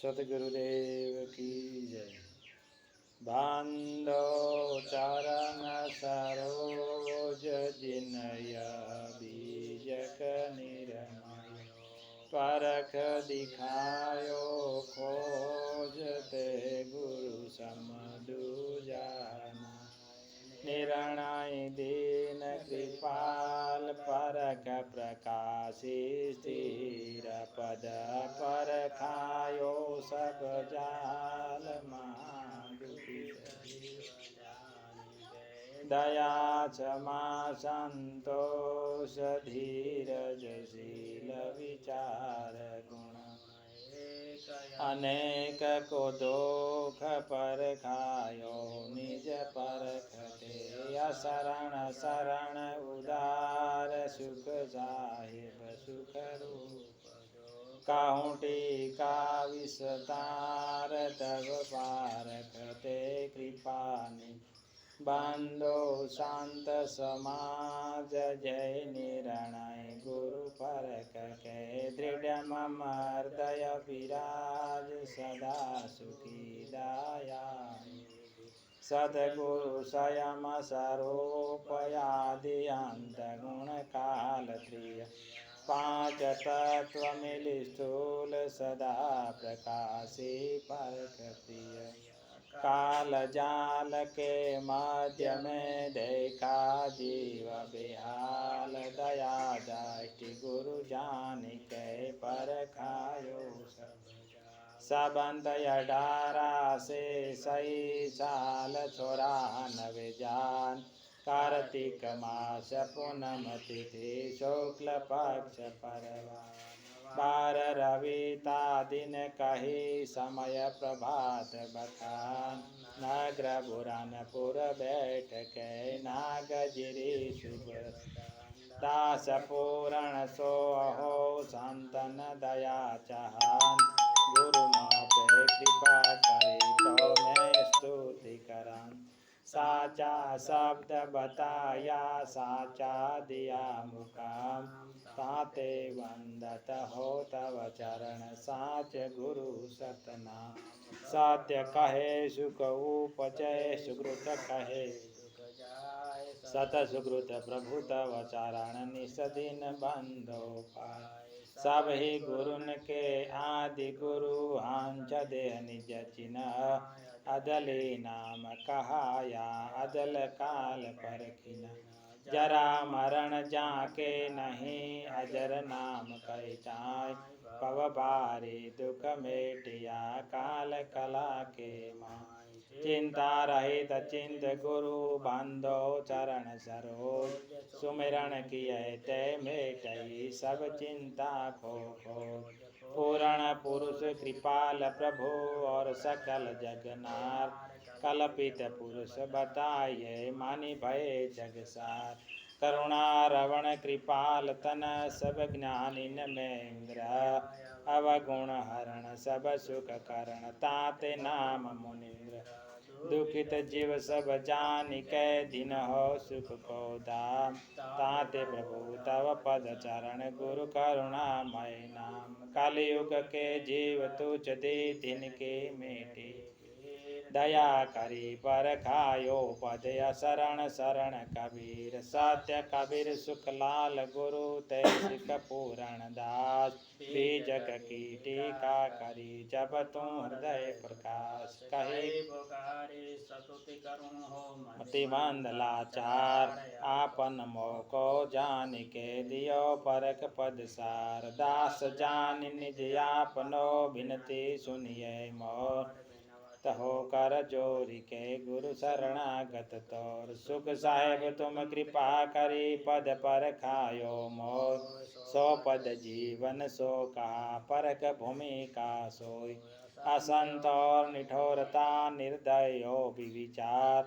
सतगुरुदेव की जय। बांधो चरण सरोज जिनय बीजक निरमय परख दिखायो खोजते गुरु समदुजाना निरणय दीन कृपाल परख प्रकाशी स्थिर पद पर खायो सब जाल दया क्षमा संतोष धीरजशील विचार गुण अनेक को दुख पर खायो निज परखते असरण शरण उदार सुख साहिब सुख रूप काहूँ टीका विस्तार तब पारखते कृपानि बांधो शांत समाज जय निरणय गुरु परख के दृढ़ मम हृदय विराज सदा सुखी दाया सद्गुरु स्वयं स्वरूप आदि अंत गुण काल प्रिय पांच तत्व मिल स्थूल सदा प्रकाशी परख प्रिय काल जाल के मध्य में देखा जीव बेहाल दया दृष्टि गुरु जान के परखायो सबंत 18 से सही साल 94 जान कार्तिक मास पूनम तिथि शुक्ल पक्ष परवा बार रविता दिन कही समय प्रभात बखान नगर बुरानपुर बैठ के नागजिरी शुभ दास पूरण सो हो संतन दया चाहन गुरु पे कृपा करे तो मैं स्तुति करन साचा शब्द बताया साचा दिया मुकाम ताते वंदत हो तव चरण साच गुरु सतना सत्य कहे सुख उपचय सुकृत कहे सत सुकृत प्रभु तव चरण निसदिन बंधो पाय सब ही गुरुन के आदि गुरु हंस देह निज चिन्ह अदले नाम कहाया अदल काल परखिन जरा मरण जाके नहीं अजर नाम कहताय पव बारे दुख मेटिया काल कला के माय चिंता रहित चिंत गुरु बांधो चरण सरोज सुमिरन किए ते मेटई सब चिंता खो पूर्ण पुरुष कृपाल प्रभु और सकल जगनार कल्पित पुरुष बताये मानि भय जगसार करुणा रवण कृपाल तन सब ज्ञानिन में ग्रह अवगुण हरण सब सुख करण ताते नाम मुनिन्द्र दुखित जीव सब जान के दिन हो सुख को दाम ताते प्रभु तव पद चरण गुरु करुणामय नाम कलयुग के जीव तुझ दे दिन के मेटे दया करी पर खायो पद शरण शरण कबीर सत्य कबीर सुखलाल गुरु ते सिख पूरण दास बीजक की टीका करी जब तुम हृदय प्रकाश कहे पुकारे सतुति करुण हो मति बंद लाचार आपन मोको जान के दियो परख पद सार दास जान निज आपनो बिनती सुनिए मोर तहो कर जोरी के गुरु शरणागत तोर सुख साहेब तुम कृपा करी पद पर खायो मोर सो पद जीवन सो कहा परख भूमि का सोई असंत और निठोरता निर्दयो विचार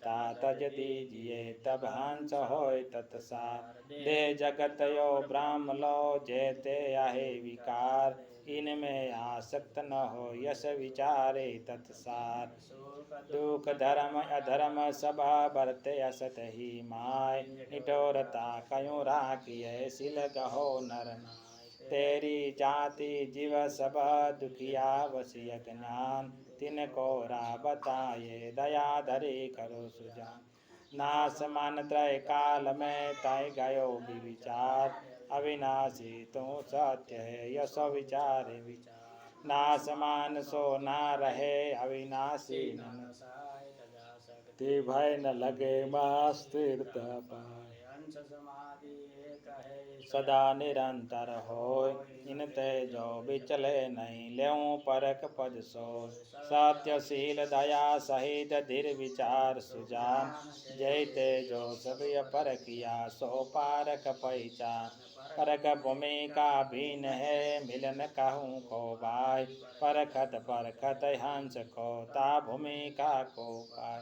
ता तज दीजिए तब हंस होय तत्सार दे जगत यो ब्राह्म लो जेते आहे विकार इनमें आसक्त न हो यश विचारे तत्सार दुख धर्म अधर्म सब बरते असत ही माय निठोरता कयूं राखिए सिल गहो नर तेरी जाति जीव सब दुखिया वसिय ज्ञान तिनको रा बताए दया धरी करो सुजान नास मान त्रय काल में तय गयो विचार अविनाशी तू सत्य है यशो विचारे विचार नास मान सो ना रहे अविनाशी न ते भय न लगे मां स्थिरता पाए अंश समाधि एक है सदा निरंतर होय इन तेजो विचले नहीं लेऊं परख पद सो सत्यशील दया सहित धीर विचार सुजान जय तेजो सब पर किया सो पारक पहचान परख भूमिका भीन है मिलन कहूँ को भाई परखत परखत हंस को ता भूमिका को पाय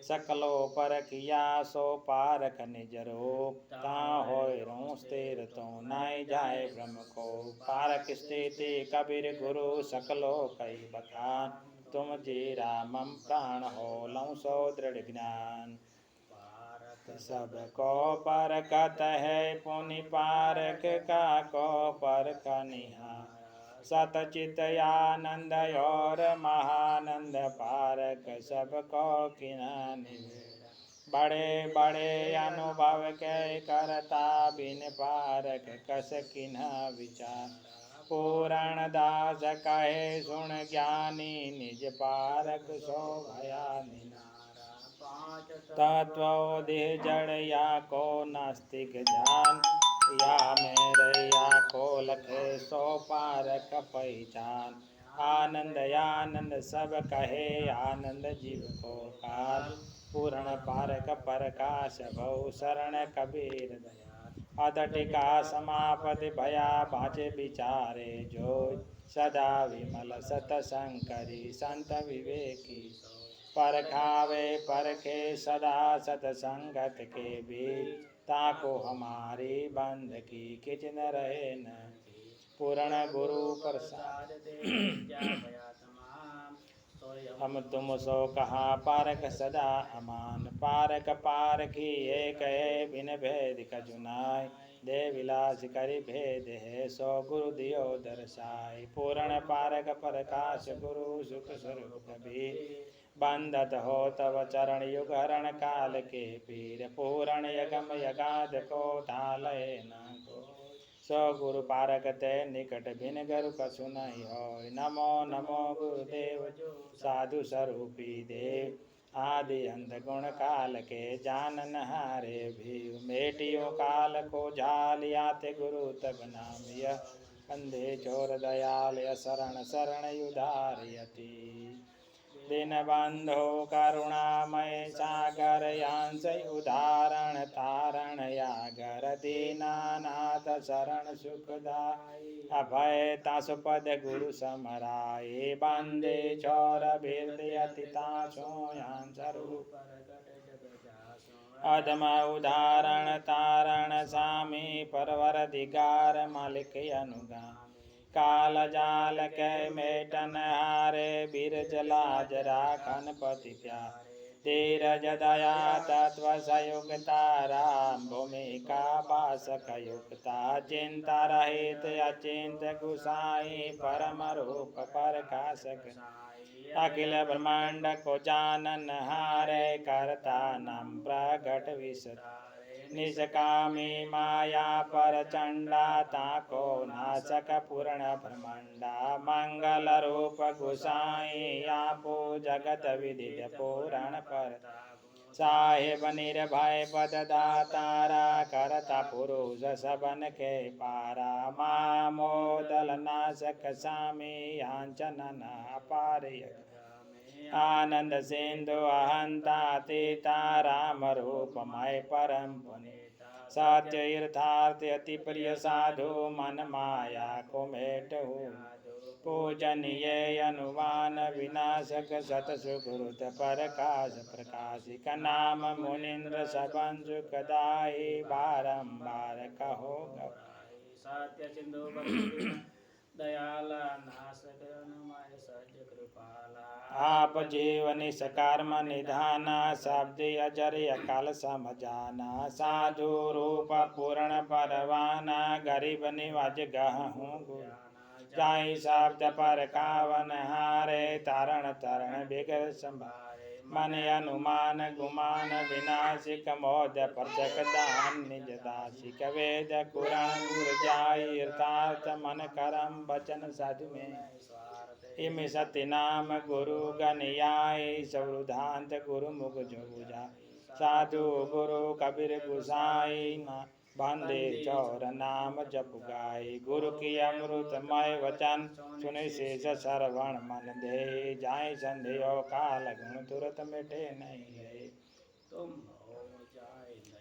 सकलो पर किया सो पारक निज रूप ता होय रो स्थिर तो नाय जाए ब्रह्म को पारक स्थिति कबीर गुरु सकलो कई बखान तुम जी रामम प्राण हो लौ सो दृढ़ ज्ञान सब को परखत है पुनि पारक का को परख निहार सतचित आनंद और महानंद पारक सबको किना बड़े बड़े अनुभव के करता बिन पारक कस किन्ह विचार पूरण दास कहे सुन ज्ञानी निज पारक सो भया तत्वोदेह जड़ या को नास्तिक जान या मेरे या को लखे सो पारक पहचान आनंद आनंद सब कहे आनंद जीव को काल पूर्ण पारक प्रकाश बहु शरण कबीर दया अदटिका समापति भया बाँचे विचारे जो सदा विमल सतसंग करी संत विवेकी परखावे परखे सदा सतसंगत के बीच ताको हमारी बंध की किच न रहे न पूर्ण गुरु प्रसाद हम तुम सो कहा पारक सदा अमान पारक पारखी एक है बिन भेद कजुनाय दे विलास करि भेद है सो गुरु दियो दर्शाय पूर्ण पारक प्रकाश गुरु सुख स्वरूप कबीर बंधत हो तव चरण युग हरण काल के पीर पूरण यगम यगाध को ढालय न को सो गुरु पारक ते निकट भिन गरु कछु नहीं होय नमो नमो गुरुदेव जो साधु स्वरूपी देव आदि अंत गुण काल के जानन हारे भी मेटियो काल को झालियाते गुरु तब नाम यह अंधे चोर दयाल शरण शरण उदारयति दिन बंधो करुणामय सागर यांश उदाहरण तारण यागर दीनानाथ शरण सुखदाय अभय तासुपद गुरु समराये बंदे चौर बिरदयति तासो यांश रूप अधम उदाहरण तारण सामी परवर दिगार मालिक अनुगामी काल जाल के मेटन हारे बिरजला जरा खनपति प्यारे धीरज दया तत्व संयुक्ता राम भूमिका भाषक युक्ता चिंता रहित अचिंत गुसाई परम रूप प्रकाशक अखिल ब्रह्मांड को जानन हारे करता नम प्रगट विसरा निष्कामी माया पर चंडा ताको नाशक पूर्ण ब्रह्मांडा मंगल रूप गुसाई आपो जगत विदित पूरण पर साहेब निर्भय पद दातारा करता पुरुष सबन के पारा मामोदल नाशक सामी यांचन अपार्य आनंद सिंधु अहंता तीता राम रूपमय परम पुनीता सत्य यथार्थ अति प्रिय साधु मन माया को मेटहु पूजनीय अनुमान विनाशक सत सुकृत प्रकाश प्रकाशिक नाम मुनीन्द्र सबन सुखदाई बारंबार कहो सत्य सिंधु दयाला नाशक अनुमय सज कृपाला आप जीवनि सकर्म निधाना शब्द अजर अकाल समझाना साधु रूप पूर्ण परवाना गरीब निवाज गहूँ जाई शब्द पर कावन हारे तारण तरण बिगर संभारे मन अनुमान गुमान विनाशिक मोद प्रचक दान निज दासिक वेद कुरान गुर जाई यथार्थ मन करम वचन साधु में इम सत्य नाम गुरु गनियाई सवृद्धांत गुरु मुख जो बुझा साधु गुरु कबीर गुसाई बंदे चौर नाम जप गाय गुरु की अमृतमय वचन सुनि शेष श्रवण मन दे जाय संध्यो काल गुण तुरत मिटे नहीं है तुम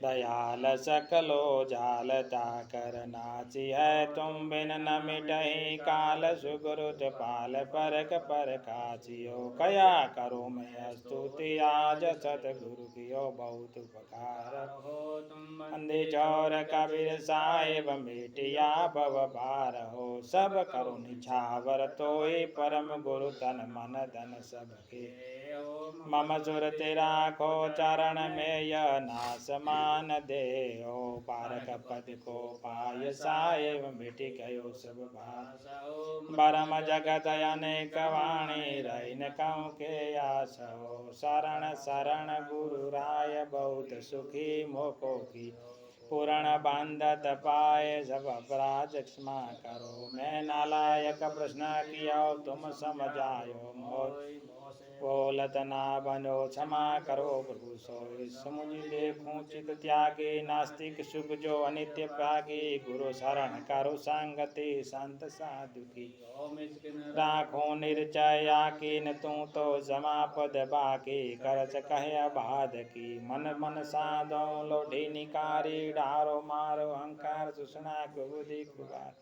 दयाल सकलो जालता कर नाची है तुम बिन न मिटहि काल सुगुरुत पाल परक पर काचियो कया करो मैं स्तुति आज सतगुरु कियो बहुत उपकार हो तुम अंधे चौर कबीर साहेब मेटिया भव भार हो सब करो निछावर तोय परम गुरु तन मन धन सबके मम सुर तेरा खो चरण में यह नास मान दे ओ बारक पद को पाय साहेब मिट गयो सब भार बरम जगत अनेक वाणी रैन कौ के आसो शरण शरण गुरु राय बहुत सुखी मोको की पूर्ण बांधत पाए सब अपराध क्षमा करो मैं नालायक प्रश्न किया तुम समझायो मोर बोलत ना बनो क्षमा करो प्रभु सोई समुझ देखूं चित त्यागे नास्तिक शुभ जो अनित्य प्रागी गुरु शरण करो संगति संत साधु की राखो निर्चय आकीन तू तो जमा पद बाकी करच कह बाध की मन मन साधो लोढ़ी निकारी डारो मारो अहंकार सुषणा बुद्धि कुबार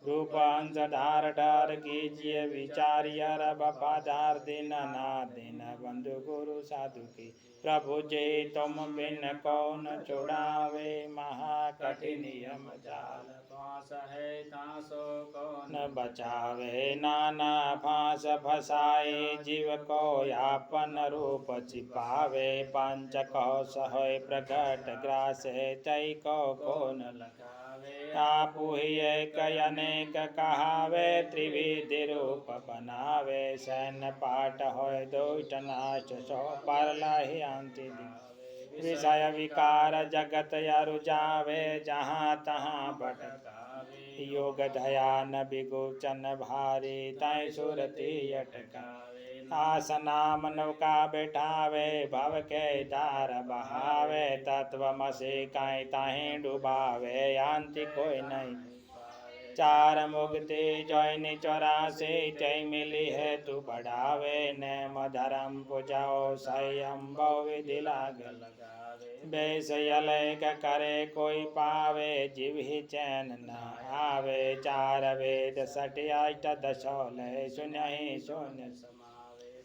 रूप अंश धार डार कीजिए विचारिय बफादार दिन ना दिन बंधु गुरु साधु की प्रभु जे तुम बिन कौन छुड़ावे महाकठिन नियम जाल फांस है तासो कौन बचावे नाना फांस फसाए जीव को यापन रूप छिपावे पंच कौश है प्रकट ग्रास है तय को कौन लगा आपु ही एक अनेक कहावे त्रिविधि रूप बनावे सैन्य पाठ होय दुष्ट नाश सो पर लहि अंति विषय विकार जगत अरुजावे जहाँ तहाँ भटकावे योग ध्यान बिगुचन भारी तय सुरति अटकावे आसनाम नौका बैठावे भव के दार बहावे तत्वमसि काई ताहि डुबावे अंति कोई नहीं चार मुक्ति जैनी 84 जय मिली है तू बढ़ावे नेम धर्म पुजाओ संयम विधि लाग बेसयलेक करे कोई पावे जीव ही चैन न आवे चार वेद सटि अष्टदशोले सुनहि शून्य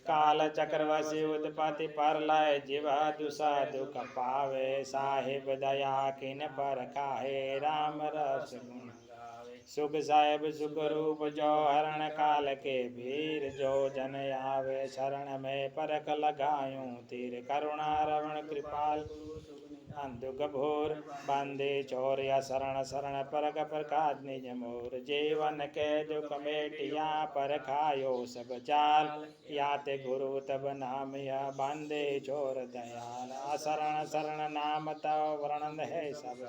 काल चक्रवशी उत्पत्ति पर लय जीव दुसा दुख पावे साहिब दया किन पर काहे राम रस गुण सुख साहेब सुख रूप जो हरण काल के वीर जो जन आवे शरण में परख लगायूं तीर करुणा रवण कृपाल अंधुक भोर बंदे चौरिया शरण शरण परख प्रकाश निज मोर जीवन के दुख मेटिया पर खायो सब चाल याते गुरु तब नाम या बंदे चोर दयाल शरण शरण नाम तव वर्णन है सब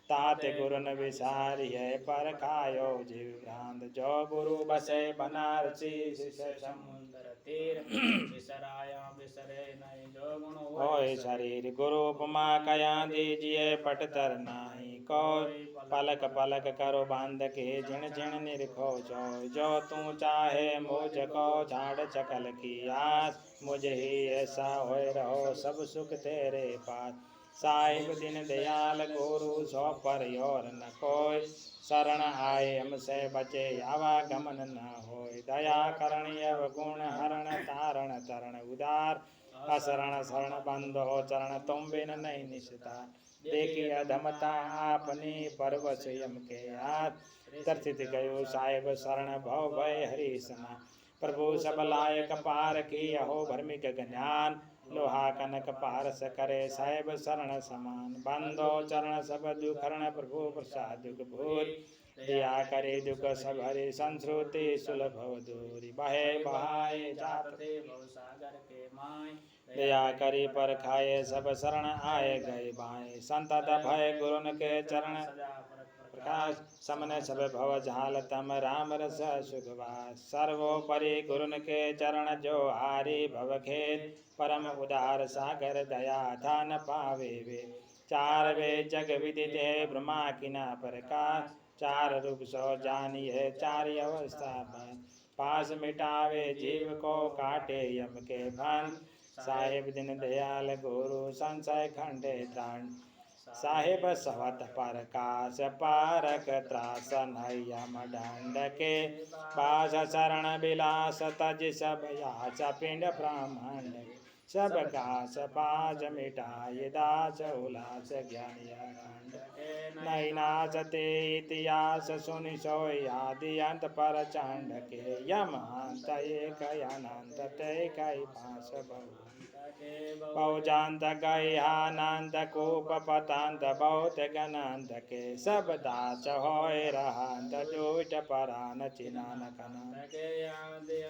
ताते गुरु न विसारिय पर खायो जीव भ्रांत जो गुरु बसे बनारसी समुद्र तीर विसराया विसरे नहीं जो गुण होय शरीर गुरु उपमा कया दीजिए पट तर नाही कोई पलक पलक करो बांध के झिण झिण निरखो जो तू चाहे मुझको झाड़ चकल की आस मुझे ही ऐसा होए रहो सब सुख तेरे पास साहिब दिन दयाल गुरु सो पर और न कोई शरण आए हमसे बचे आवागमन न होय दया करणीय गुण हरण तारण तरण उदार असरण शरण बंधो चरण तुम बिन नहीं निष्ठा देखी अधमता आपनी पर्वत यम के हाथ तरसित गयो साहिब शरण भव भय हरि सना प्रभु सब लायक पार की अहो भर्मिक ज्ञान लोहा कनक पारस करे साहेब शरण समान बंदो चरण सब दुखरण प्रभु प्रसाद दुख भूर दया करे दुख सब हरे संश्रुति सुलभ दूरी बहे बहाए जात थे भव सागर के माय दया करी पर खाए सब शरण आए गए बाएं संतत भय गुरुन के चरण प्रकाश समन सब भव झाल तम राम रस सुखवास सर्वोपरि गुरुन के चरण जो हारी भव खेद परम उदार सागर दया धान पावे वे चार वे जग विदित है ब्रह्मा किना प्रकाश चार रूप सो जानिए चार अवस्था पास मिटावे जीव को काटे यम के भान साहेब दिन दयाल गुरु संशय खंडे त्राण साहेब सवत पर काश पारक त्रासन यम दंड के पास शरण विलास तज सब याच पिंड ब्राह्मण सब काश पाज मिटाए दास उल्लास ज्ञान नहीं नाचते इतिहास सुनि सोय आदि अंत पर चांड के यम अंत एक अनंत ते कई पास बहुजांत गयानंद कूप पतंत बहुत गनंत के सब दास होय रहंत दुष्ट परान चिनान कनंत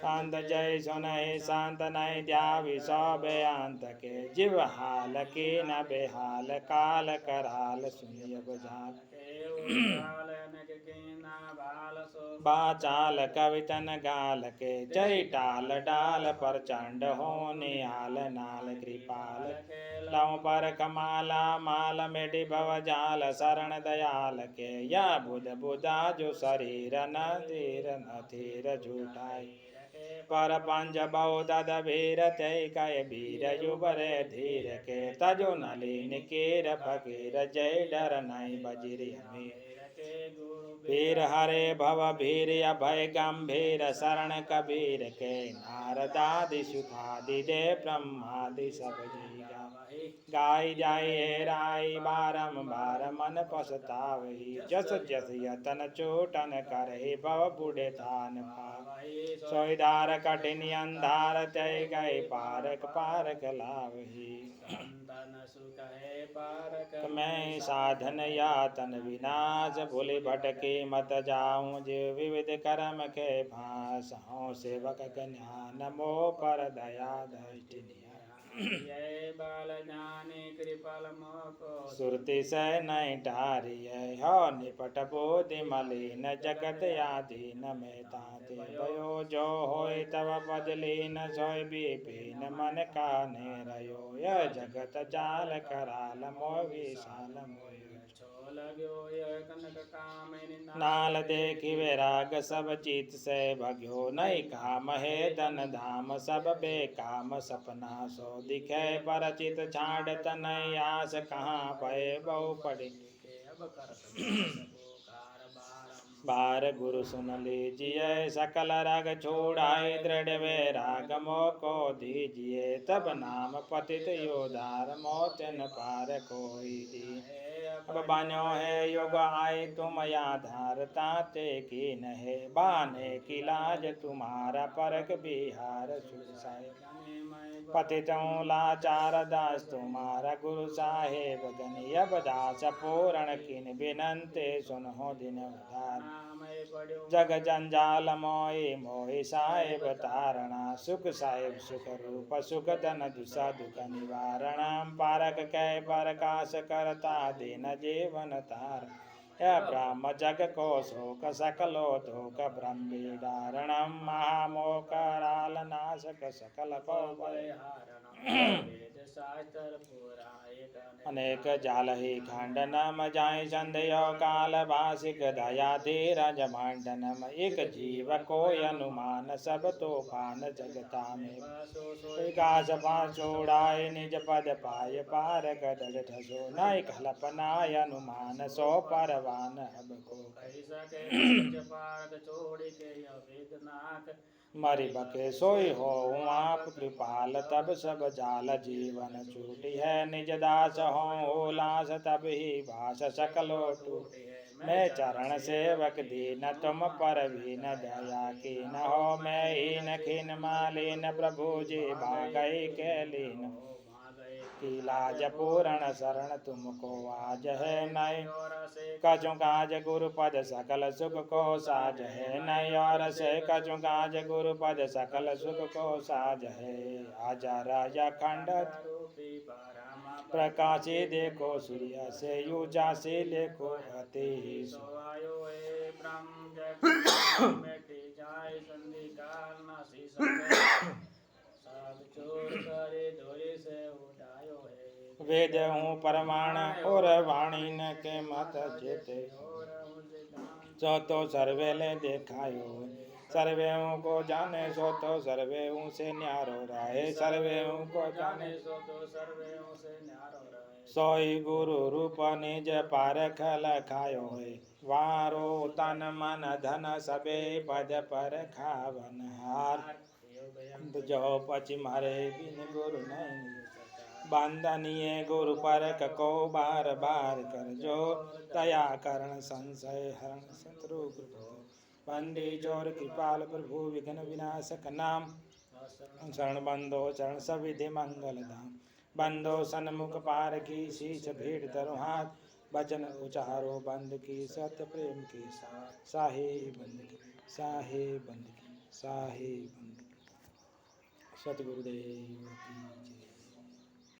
अंत जय सुनहि संत नहीं द्यावि सब अंत के जीव हाल की न बेहाल काल कराल सुनिय बुझाल बाचाल कवितन गाल के जय टाल डाल पर चंड हो निहाल नाल कृपाल लव पर कमाला माल मेढि भव जाल शरण दयाल के या बुध बुधा जो शरीर न धीर झूठाई पर पंज बहुदद भीर तय कय भीर युबरे धीर के तजो नलिन केर फकीर जय डर नहीं बजरी अमीर भीर हरे भव भीर अभय गंभीर शरण कबीर के नारदादि सुखादि दे ब्रह्मादि सब जीगा गाय जाय राय बारंबार मन पछतावहि जस जस यतन चोटन करहि भव बूढ़े थान सोईदार कठिन अंधार तय गए पारक पारक लावहि मैं साधन यातन विनाश भूलि भटके मत जाऊं जो विविध कर्म के भास हूँ सेवक ज्ञान मोह पर दया दृष्टि बाल ज्ञानी कृपल मोह सुरति से नहीं टारिय हो निपट बोधि मलिन जगत आधीन में ताते भयो जो होय तब बदलीन सोय विपिन मन का रयो यह जगत जाल कराल मोह विशाल मोह नाल देखि वैराग सब चित से भग्यो नहीं काम है धन धाम सब बेकाम सपना सो दिखे पर चित छाड़ तनय आस कहाँ पए बहु पड़ी बार गुरु सुन लीजिए सकल राग छोड़ाए दृढ़ वैराग मोह को दीजिए तब नाम पतित योदार मोतन पार कोई दी अब बनो है युग आए तुम आधार ताते की नहे बाने की लाज तुम्हारा परक बिहार सुसाए पतितों लाचार दास तुम्हारा गुरु साहेब गनि अब दास पूर्ण किन बिनंते सुनो दिन उधार जग जंजाल मोहि मोहि साहेब तारणा सुख साहेब सुख रूप सुख धन दुसा दुख निवारण पारक कै प्रकाश करता दिन जीवन तार यह ब्रह्म जग को शोक सकलो धोक ब्रह्मी धारणम महामोह कराल नाशक सकल अनेक जाल ही खंडनम जाय संध्यो काल भाषिक दया धीरज मंडनम एक जीव को अनुमान सब तूफान जगता में विकास छोड़ाए निज पद पाय पार गदड़ ठसो नय कल्पनाय अनुमान सो परवान अब को मरि बके सोई हो आप कृपाल तब सब जाल जीवन छूटी है निज दास हो उल्लास तब ही भाष सकलो टूटी मैं चरण सेवक दीन तुम पर भी न दया की न हो मैं हीन खिन मालिन प्रभु जी भागई के लीन की लाज पूर्ण शरण तुमको आज है नय कछु काज गुरु पद सकल सुख को साज है नय और से कछु काज गुरु पद सकल सुख को साज है आजा राजा खंडत प्रकाशे देखो सूर्य से यूजा से लेखो अति वेद हूँ परमाण और वाणी न के मत जेते सो तो सर्वे ले देखायो सर्वे को जाने सो तो सर्वे से न्यारो रहे सर्वे को जाने सो तो सर्वे से न्यारो रहे सोई गुरु रूप निज पारख लखायो है वारो तन मन धन सबे पद पर खावन हार जो पश्चिम हरे बिन गुरु नहीं बंदनीय गुरु परक को बार बार कर जो दया करण संशय हरण शत्रु बंदी जोर कृपाल प्रभु विघ्न विनाशक नाम शरण बंदो शरण सविधि मंगल धाम बंदो सन्मुख पार की शीश भीड़ धरो हाथ भजन उचारो बंद की सत्य प्रेम की साहे बंद की साहे बंद की साहे बंद की सतगुरुदेव की जय।